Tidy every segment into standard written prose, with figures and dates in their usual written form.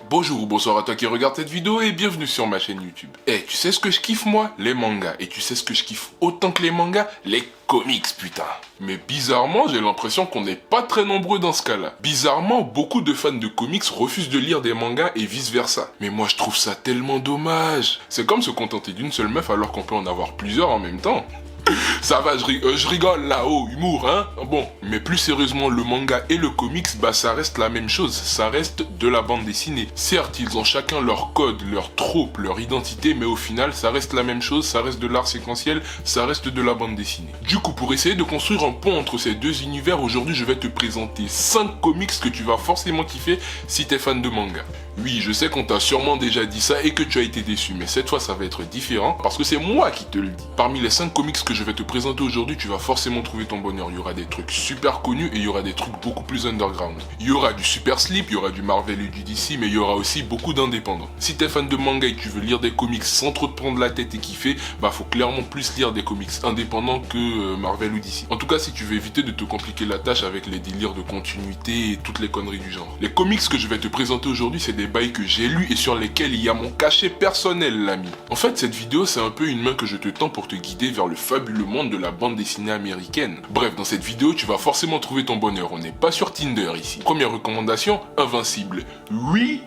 Bonjour ou bonsoir à toi qui regarde cette vidéo et bienvenue sur ma chaîne YouTube. Tu sais ce que je kiffe moi? Les mangas. Et tu sais ce que je kiffe autant que les mangas? Les comics, putain. Mais bizarrement, j'ai l'impression qu'on n'est pas très nombreux dans ce cas-là. Bizarrement, beaucoup de fans de comics refusent de lire des mangas et vice versa. Mais moi je trouve ça tellement dommage. C'est comme se contenter d'une seule meuf alors qu'on peut en avoir plusieurs en même temps. Ça va, je rigole là-haut, humour, hein. Bon, mais plus sérieusement, le manga et le comics, ça reste la même chose, ça reste de la bande dessinée. Certes, ils ont chacun leur code, leur trope, leur identité, mais au final, ça reste la même chose, ça reste de l'art séquentiel, ça reste de la bande dessinée. Du coup, pour essayer de construire un pont entre ces deux univers, aujourd'hui, je vais te présenter 5 comics que tu vas forcément kiffer si t'es fan de manga. Oui, je sais qu'on t'a sûrement déjà dit ça et que tu as été déçu, mais cette fois, ça va être différent parce que c'est moi qui te le dis. Parmi les 5 comics que je vais te présenter aujourd'hui, tu vas forcément trouver ton bonheur. Il y aura des trucs super connus et il y aura des trucs beaucoup plus underground. Il y aura du Super Slip, il y aura du Marvel et du DC, mais il y aura aussi beaucoup d'indépendants. Si t'es fan de manga et que tu veux lire des comics sans trop te prendre la tête et kiffer, faut clairement plus lire des comics indépendants que Marvel ou DC. En tout cas, si tu veux éviter de te compliquer la tâche avec les délires de continuité et toutes les conneries du genre. Les comics que je vais te présenter aujourd'hui, c'est des bails que j'ai lus et sur lesquels il y a mon cachet personnel, l'ami. En fait, cette vidéo, c'est un peu une main que je te tends pour te guider vers le fabuleux monde de la bande dessinée américaine. Bref, dans cette vidéo, tu vas forcément trouver ton bonheur. On n'est pas sur Tinder ici. Première recommandation, Invincible. Oui.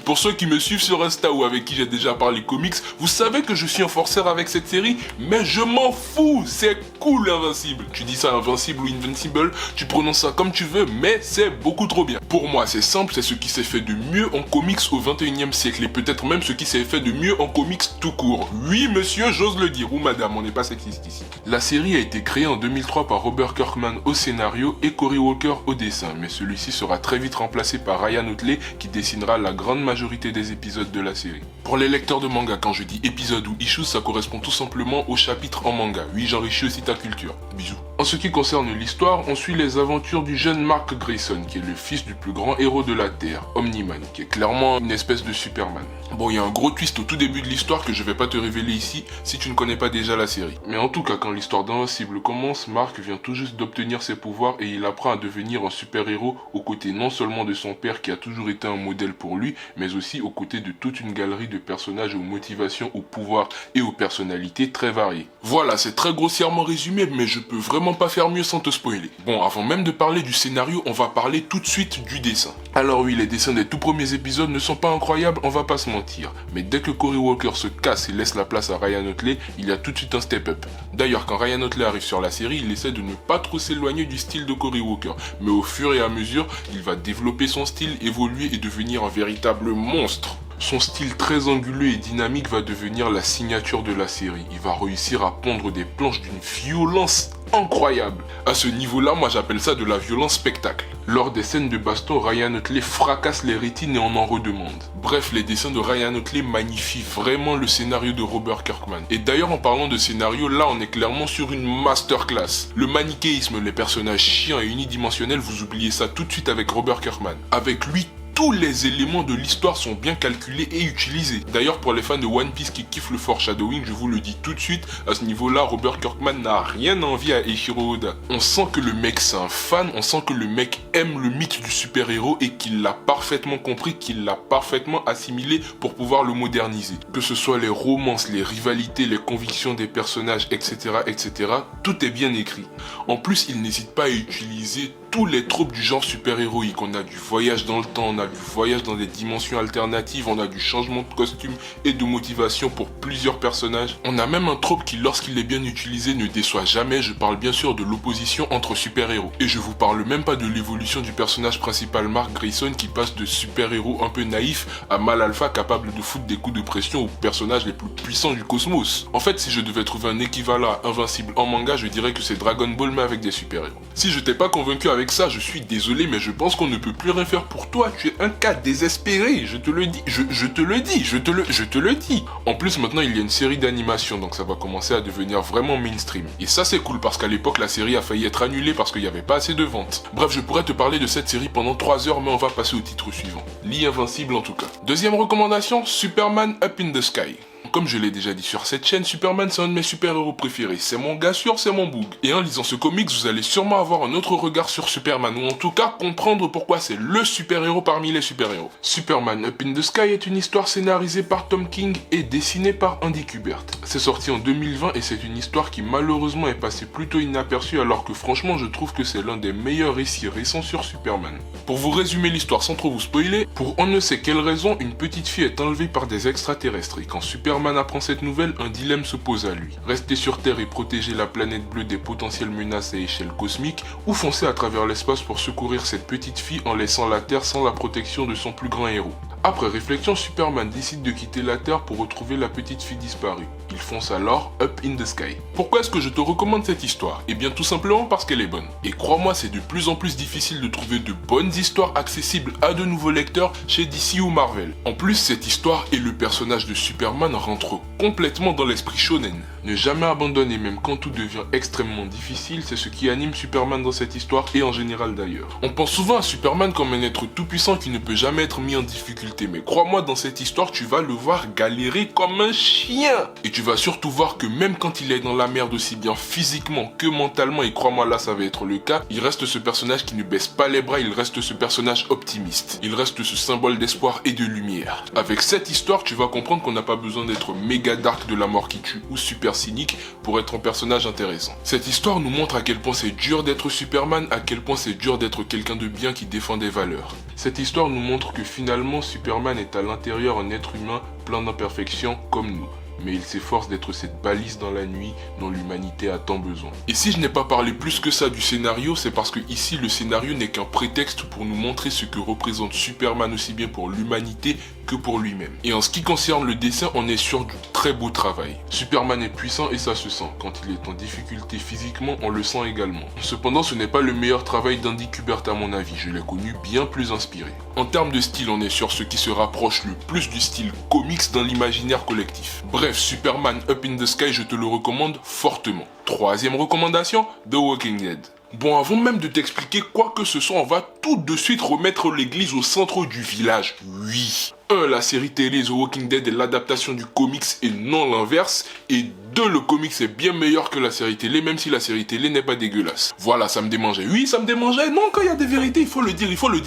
Pour ceux qui me suivent sur Insta ou avec qui j'ai déjà parlé comics, vous savez que je suis un forceur avec cette série, mais je m'en fous. C'est cool, Invincible. Tu dis ça Invincible ou Invincible, tu prononces ça comme tu veux, mais c'est beaucoup trop bien. Pour moi, c'est simple, c'est ce qui s'est fait de mieux en comics au 21e siècle et peut-être même ce qui s'est fait de mieux en comics tout court. Oui, monsieur, j'ose le dire, ou madame, on n'est pas sexiste ici. La série a été créée en 2003 par Robert Kirkman au scénario et Cory Walker au dessin, mais celui-ci sera très vite remplacé par Ryan Otley qui dessinera la grande majorité des épisodes de la série. Pour les lecteurs de manga, quand je dis épisode ou issues, ça correspond tout simplement au chapitre en manga. Oui, j'enrichis aussi ta culture. Bisous. En ce qui concerne l'histoire, on suit les aventures du jeune Mark Grayson, qui est le fils du plus grand héros de la Terre, Omni-Man, qui est clairement une espèce de Superman. Bon, il y a un gros twist au tout début de l'histoire que je vais pas te révéler ici si tu ne connais pas déjà la série. Mais en tout cas, quand l'histoire d'Invincible commence, Mark vient tout juste d'obtenir ses pouvoirs et il apprend à devenir un super-héros aux côtés non seulement de son père qui a toujours été un modèle pour lui, mais aussi aux côtés de toute une galerie de personnages aux motivations, aux pouvoirs et aux personnalités très variées. Voilà, c'est très grossièrement résumé, mais je peux vraiment pas faire mieux sans te spoiler. Bon, avant même de parler du scénario, on va parler tout de suite du dessin. Alors oui, les dessins des tout premiers épisodes ne sont pas incroyables, on va pas se mentir. Mais dès que Cory Walker se casse et laisse la place à Ryan Otley, il y a tout de suite un step-up. D'ailleurs, quand Ryan Otley arrive sur la série, il essaie de ne pas trop s'éloigner du style de Cory Walker. Mais au fur et à mesure, il va développer son style, évoluer et devenir un véritable monstre. Son style très anguleux et dynamique va devenir la signature de la série. Il va réussir à pondre des planches d'une violence incroyable. À ce niveau-là, moi j'appelle ça de la violence spectacle. Lors des scènes de baston, Ryan Otley fracasse les rétines et on en redemande. Bref, les dessins de Ryan Otley magnifient vraiment le scénario de Robert Kirkman. Et d'ailleurs, en parlant de scénario, là on est clairement sur une masterclass. Le manichéisme, les personnages chiants et unidimensionnels, vous oubliez ça tout de suite avec Robert Kirkman. Avec lui, tous les éléments de l'histoire sont bien calculés et utilisés. D'ailleurs, pour les fans de One Piece qui kiffent le foreshadowing, je vous le dis tout de suite, à ce niveau-là, Robert Kirkman n'a rien envie à Eiichiro Oda. On sent que le mec c'est un fan, on sent que le mec aime le mythe du super-héros et qu'il l'a parfaitement compris, qu'il l'a parfaitement assimilé pour pouvoir le moderniser. Que ce soit les romances, les rivalités, les convictions des personnages, etc., tout est bien écrit. En plus, il n'hésite pas à utiliser tous les tropes du genre super-héroïque. On a du voyage dans le temps, on a du voyage dans des dimensions alternatives, on a du changement de costume et de motivation pour plusieurs personnages. On a même un trope qui, lorsqu'il est bien utilisé, ne déçoit jamais. Je parle bien sûr de l'opposition entre super-héros. Et je vous parle même pas de l'évolution du personnage principal Mark Grayson qui passe de super-héros un peu naïf à mal alpha capable de foutre des coups de pression aux personnages les plus puissants du cosmos. En fait, si je devais trouver un équivalent à Invincible en manga, je dirais que c'est Dragon Ball mais avec des super-héros. Si je t'ai pas convaincu avec ça, je suis désolé, mais je pense qu'on ne peut plus rien faire pour toi. Tu es un cas désespéré, je te le dis, je te le dis. En plus, maintenant, il y a une série d'animation, donc ça va commencer à devenir vraiment mainstream. Et ça, c'est cool, parce qu'à l'époque, la série a failli être annulée parce qu'il n'y avait pas assez de ventes. Bref, je pourrais te parler de cette série pendant 3 heures, mais on va passer au titre suivant. Lis Invincible en tout cas. Deuxième recommandation, Superman Up in the Sky. comme je l'ai déjà dit sur cette chaîne, Superman c'est un de mes super-héros préférés. C'est mon gars sûr, c'est mon boug. Et en lisant ce comics, vous allez sûrement avoir un autre regard sur Superman, ou en tout cas comprendre pourquoi c'est le super-héros parmi les super-héros. Superman Up in the Sky est une histoire scénarisée par Tom King et dessinée par Andy Kubert. C'est sorti en 2020 et c'est une histoire qui malheureusement est passée plutôt inaperçue, alors que franchement je trouve que c'est l'un des meilleurs récits récents sur Superman. Pour vous résumer l'histoire sans trop vous spoiler, pour on ne sait quelle raison, une petite fille est enlevée par des extraterrestres et quand Superman apprend cette nouvelle, un dilemme se pose à lui. Rester sur Terre et protéger la planète bleue des potentielles menaces à échelle cosmique, ou foncer à travers l'espace pour secourir cette petite fille en laissant la Terre sans la protection de son plus grand héros. Après réflexion, Superman décide de quitter la Terre pour retrouver la petite fille disparue. Il fonce alors Up in the Sky. Pourquoi est-ce que je te recommande cette histoire? Eh bien tout simplement parce qu'elle est bonne. Et crois-moi, c'est de plus en plus difficile de trouver de bonnes histoires accessibles à de nouveaux lecteurs chez DC ou Marvel. En plus, cette histoire et le personnage de Superman rentrent complètement dans l'esprit shonen. Ne jamais abandonner même quand tout devient extrêmement difficile, c'est ce qui anime Superman dans cette histoire et en général d'ailleurs. On pense souvent à Superman comme un être tout puissant qui ne peut jamais être mis en difficulté, mais crois-moi, dans cette histoire, tu vas le voir galérer comme un chien. Et tu vas surtout voir que même quand il est dans la merde aussi bien physiquement que mentalement, et crois-moi là ça va être le cas, il reste ce personnage qui ne baisse pas les bras, il reste ce personnage optimiste. Il reste ce symbole d'espoir et de lumière. Avec cette histoire, tu vas comprendre qu'on n'a pas besoin d'être méga dark de la mort qui tue ou super cynique pour être un personnage intéressant. Cette histoire nous montre à quel point c'est dur d'être Superman, à quel point c'est dur d'être quelqu'un de bien qui défend des valeurs. Cette histoire nous montre que finalement Superman est à l'intérieur un être humain plein d'imperfections comme nous. Mais il s'efforce d'être cette balise dans la nuit dont l'humanité a tant besoin. Et si je n'ai pas parlé plus que ça du scénario, c'est parce que ici le scénario n'est qu'un prétexte pour nous montrer ce que représente Superman aussi bien pour l'humanité que pour lui-même. Et en ce qui concerne le dessin, on est sur du très beau travail. Superman est puissant et ça se sent. Quand il est en difficulté physiquement, on le sent également. Cependant, ce n'est pas le meilleur travail d'Andy Kubert à mon avis, je l'ai connu bien plus inspiré. En termes de style, on est sur ce qui se rapproche le plus du style comics dans l'imaginaire collectif. Bref, Superman Up in the Sky, je te le recommande fortement. Troisième recommandation, The Walking Dead. Bon, avant même de t'expliquer quoi que ce soit, on va tout de suite remettre l'église au centre du village. Oui. 1. La série télé The Walking Dead est l'adaptation du comics et non l'inverse. Et 2. Le comics est bien meilleur que la série télé, même si la série télé n'est pas dégueulasse. Voilà, ça me démangeait. Oui, ça me démangeait. Non, quand il y a des vérités, il faut le dire, il faut le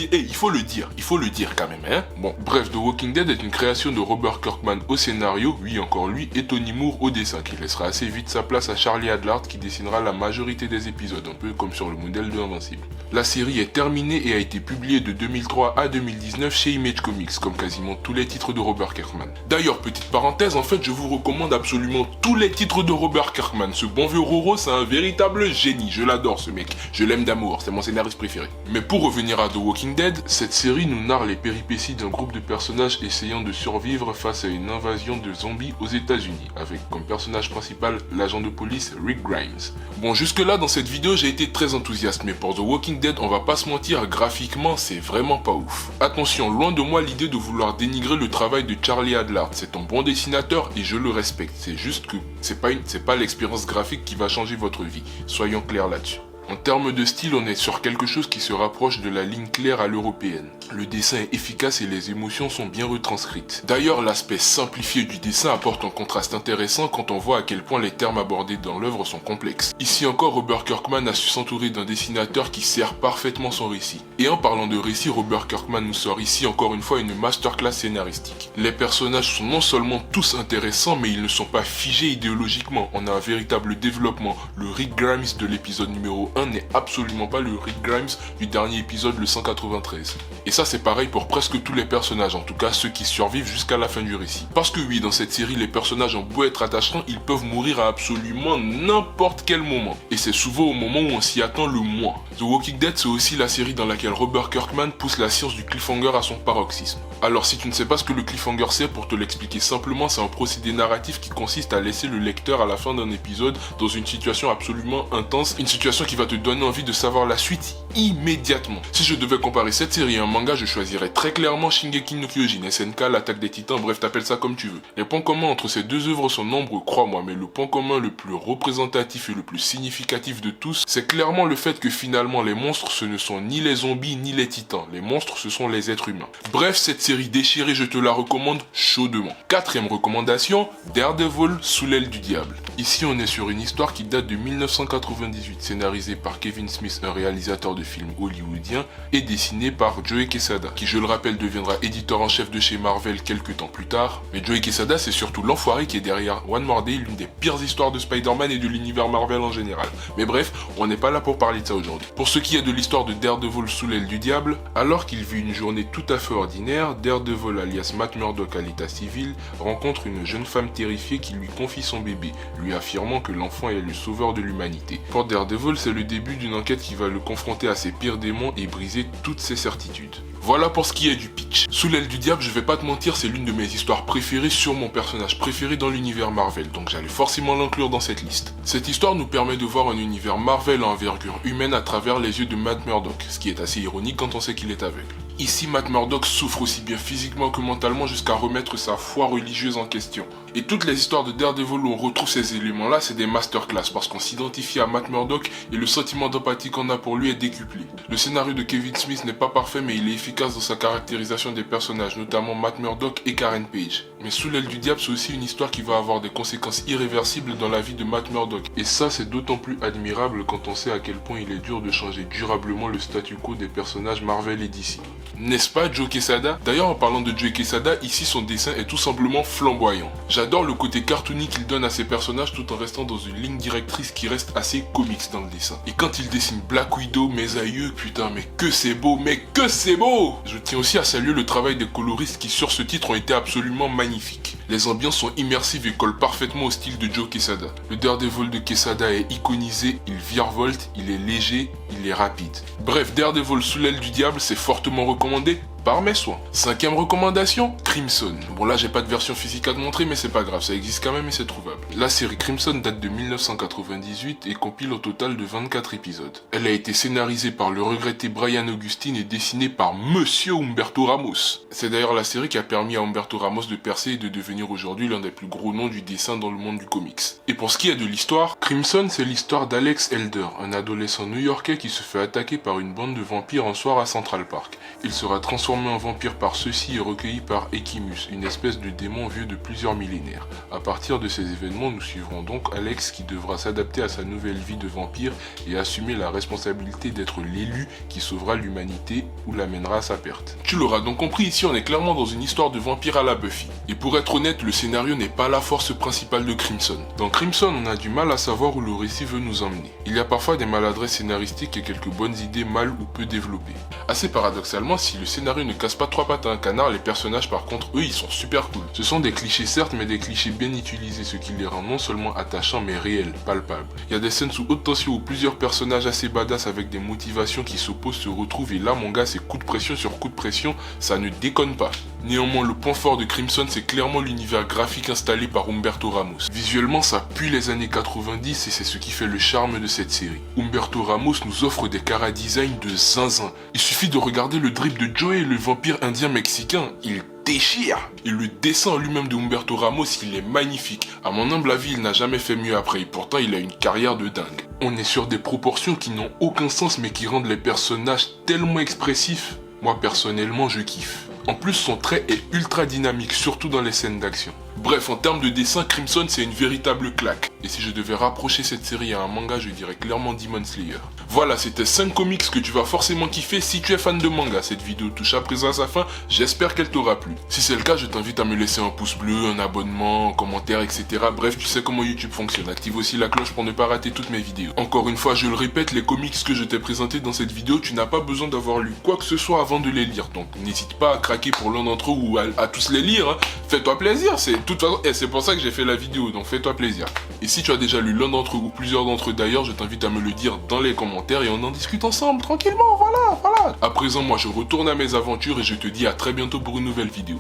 dire. Il faut le dire quand même, hein. Bon, bref, The Walking Dead est une création de Robert Kirkman au scénario, oui, encore lui, et Tony Moore au dessin, qui laissera assez vite sa place à Charlie Adlard, qui dessinera la majorité des épisodes, un peu comme sur le modèle de Invincible. La série est terminée et a été publiée de 2003 à 2019 chez Image Comics, comme quasiment tous les titres de Robert Kirkman. D'ailleurs, petite parenthèse, en fait, je vous recommande absolument tous les titres de Robert Kirkman. Ce bon vieux Roro, c'est un véritable génie. Je l'adore, ce mec. Je l'aime d'amour. C'est mon scénariste préféré. Mais pour revenir à The Walking Dead, cette série nous narre les péripéties d'un groupe de personnages essayant de survivre face à une invasion de zombies aux États-Unis, avec comme personnage principal l'agent de police Rick Grimes. Bon, jusque-là, dans cette vidéo, j'ai été très enthousiaste, mais pour The Walking Dead, on va pas se mentir, graphiquement, c'est vraiment pas ouf. Attention, loin de moi l'idée de vouloir dénigrer le travail de Charlie Adlard. C'est un bon dessinateur et je le respecte. C'est juste que c'est pas l'expérience graphique qui va changer votre vie. Soyons clairs là-dessus. En termes de style, on est sur quelque chose qui se rapproche de la ligne claire à l'européenne. Le dessin est efficace et les émotions sont bien retranscrites. D'ailleurs, l'aspect simplifié du dessin apporte un contraste intéressant quand on voit à quel point les termes abordés dans l'œuvre sont complexes. Ici encore, Robert Kirkman a su s'entourer d'un dessinateur qui sert parfaitement son récit. Et en parlant de récit, Robert Kirkman nous sort ici encore une fois une masterclass scénaristique. Les personnages sont non seulement tous intéressants, mais ils ne sont pas figés idéologiquement. On a un véritable développement. Le Rick Grimes de l'épisode numéro 1 n'est absolument pas le Rick Grimes du dernier épisode, le 193. Et ça c'est pareil pour presque tous les personnages, en tout cas ceux qui survivent jusqu'à la fin du récit. Parce que oui, dans cette série, les personnages ont beau être attachants, ils peuvent mourir à absolument n'importe quel moment. Et c'est souvent au moment où on s'y attend le moins. The Walking Dead, c'est aussi la série dans laquelle Robert Kirkman pousse la science du cliffhanger à son paroxysme. Alors si tu ne sais pas ce que le cliffhanger c'est, pour te l'expliquer simplement, c'est un procédé narratif qui consiste à laisser le lecteur à la fin d'un épisode dans une situation absolument intense, une situation qui va te donner envie de savoir la suite immédiatement. Si je devais comparer cette série à un manga, je choisirais très clairement Shingeki no Kyojin, SNK, l'attaque des titans, bref, t'appelles ça comme tu veux. Les points communs entre ces deux œuvres sont nombreux, crois-moi, mais le point commun le plus représentatif et le plus significatif de tous, c'est clairement le fait que finalement les monstres, ce ne sont ni les zombies ni les titans. Les monstres, ce sont les êtres humains. Bref, cette série déchirée, je te la recommande chaudement. Quatrième recommandation, Daredevil sous l'aile du diable. Ici, on est sur une histoire qui date de 1998, scénarisée par Kevin Smith, un réalisateur de films hollywoodien, et dessinée par Joe Quesada, qui, je le rappelle, deviendra éditeur en chef de chez Marvel quelques temps plus tard. Mais Joe Quesada, c'est surtout l'enfoiré qui est derrière One More Day, l'une des pires histoires de Spider-Man et de l'univers Marvel en général. Mais bref, on n'est pas là pour parler de ça aujourd'hui. Pour ce qui est de l'histoire de Daredevil sous l'aile du diable, alors qu'il vit une journée tout à fait ordinaire, Daredevil alias Matt Murdock à l'état civil rencontre une jeune femme terrifiée qui lui confie son bébé, lui affirmant que l'enfant est le sauveur de l'humanité. Pour Daredevil, c'est le début d'une enquête qui va le confronter à ses pires démons et briser toutes ses certitudes. Voilà pour ce qui est du pitch. Sous l'aile du diable, je vais pas te mentir, c'est l'une de mes histoires préférées sur mon personnage préféré dans l'univers Marvel, donc j'allais forcément l'inclure dans cette liste. Cette histoire nous permet de voir un univers Marvel à envergure humaine à travers les yeux de Matt Murdock, ce qui est assez ironique quand on sait qu'il est aveugle. Ici, Matt Murdock souffre aussi bien physiquement que mentalement jusqu'à remettre sa foi religieuse en question. Et toutes les histoires de Daredevil où on retrouve ces éléments-là, c'est des masterclass parce qu'on s'identifie à Matt Murdock et le sentiment d'empathie qu'on a pour lui est décuplé. Le scénario de Kevin Smith n'est pas parfait mais il est efficace dans sa caractérisation des personnages, notamment Matt Murdock et Karen Page. Mais sous l'aile du diable, c'est aussi une histoire qui va avoir des conséquences irréversibles dans la vie de Matt Murdock. Et ça, c'est d'autant plus admirable quand on sait à quel point il est dur de changer durablement le statu quo des personnages Marvel et DC. N'est-ce pas, Joe Quesada? D'ailleurs, en parlant de Joe Quesada, ici son dessin est tout simplement flamboyant. J'adore le côté cartoony qu'il donne à ses personnages tout en restant dans une ligne directrice qui reste assez comics dans le dessin. Et quand il dessine Black Widow, mes aïeux, putain, mais que c'est beau, mais que c'est beau! Je tiens aussi à saluer le travail des coloristes qui sur ce titre ont été absolument magnifiques. Les ambiances sont immersives et collent parfaitement au style de Joe Quesada. Le Daredevil de Quesada est iconisé, il virevolte, il est léger, il est rapide. Bref, Daredevil sous l'aile du diable, c'est fortement recommandé par mes soins. Cinquième recommandation, Crimson. Bon là j'ai pas de version physique à te montrer mais c'est pas grave, ça existe quand même et c'est trouvable. La série Crimson date de 1998 et compile au total de 24 épisodes. Elle a été scénarisée par le regretté Brian Augustine et dessinée par Monsieur Humberto Ramos. C'est d'ailleurs la série qui a permis à Humberto Ramos de percer et de devenir aujourd'hui l'un des plus gros noms du dessin dans le monde du comics. Et pour ce qui est de l'histoire, Crimson c'est l'histoire d'Alex Elder, un adolescent new-yorkais qui se fait attaquer par une bande de vampires un soir à Central Park. Il sera transformé en vampire par ceux-ci et recueilli par Ekimus, une espèce de démon vieux de plusieurs millénaires. À partir de ces événements, nous suivrons donc Alex qui devra s'adapter à sa nouvelle vie de vampire et assumer la responsabilité d'être l'élu qui sauvera l'humanité ou l'amènera à sa perte. Tu l'auras donc compris, ici on est clairement dans une histoire de vampire à la Buffy. Et pour être honnête, le scénario n'est pas la force principale de Crimson. Dans Crimson, on a du mal à savoir où le récit veut nous emmener. Il y a parfois des maladresses scénaristiques et quelques bonnes idées mal ou peu développées. Assez paradoxalement, si le scénario ne casse pas trois pattes à un canard, les personnages par contre, eux, ils sont super cool. Ce sont des clichés certes, mais des clichés bien utilisés, ce qui les rend non seulement attachants, mais réels, palpables. Il y a des scènes sous haute tension où plusieurs personnages assez badass avec des motivations qui s'opposent se retrouvent et là, mon gars, c'est coup de pression sur coup de pression, ça ne déconne pas. Néanmoins, le point fort de Crimson, c'est clairement l'univers graphique installé par Humberto Ramos. Visuellement, ça pue les années 90 et c'est ce qui fait le charme de cette série. Humberto Ramos nous offre des chara-design de zinzin. Il suffit de regarder le drip de Joey, le vampire indien mexicain, il déchire. Et le dessin lui-même de Humberto Ramos, il est magnifique. À mon humble avis, il n'a jamais fait mieux après et pourtant il a une carrière de dingue. On est sur des proportions qui n'ont aucun sens mais qui rendent les personnages tellement expressifs. Moi personnellement, je kiffe. En plus, son trait est ultra dynamique, surtout dans les scènes d'action. Bref, en termes de dessin, Crimson c'est une véritable claque. Et si je devais rapprocher cette série à un manga, je dirais clairement Demon Slayer. Voilà, c'était 5 comics que tu vas forcément kiffer si tu es fan de manga. Cette vidéo touche à présent à sa fin, j'espère qu'elle t'aura plu. Si c'est le cas, je t'invite à me laisser un pouce bleu, un abonnement, un commentaire, etc. Bref, tu sais comment YouTube fonctionne. Active aussi la cloche pour ne pas rater toutes mes vidéos. Encore une fois, je le répète, les comics que je t'ai présentés dans cette vidéo, tu n'as pas besoin d'avoir lu quoi que ce soit avant de les lire. Donc n'hésite pas à craquer pour l'un d'entre eux ou à tous les lire. Hein. Fais-toi plaisir, c'est toute façon, et c'est pour ça que j'ai fait la vidéo, donc fais-toi plaisir. Et si tu as déjà lu l'un d'entre eux ou plusieurs d'entre eux d'ailleurs, je t'invite à me le dire dans les commentaires et on en discute ensemble, tranquillement, voilà. À présent, moi je retourne à mes aventures et je te dis à très bientôt pour une nouvelle vidéo.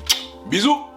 Bisous!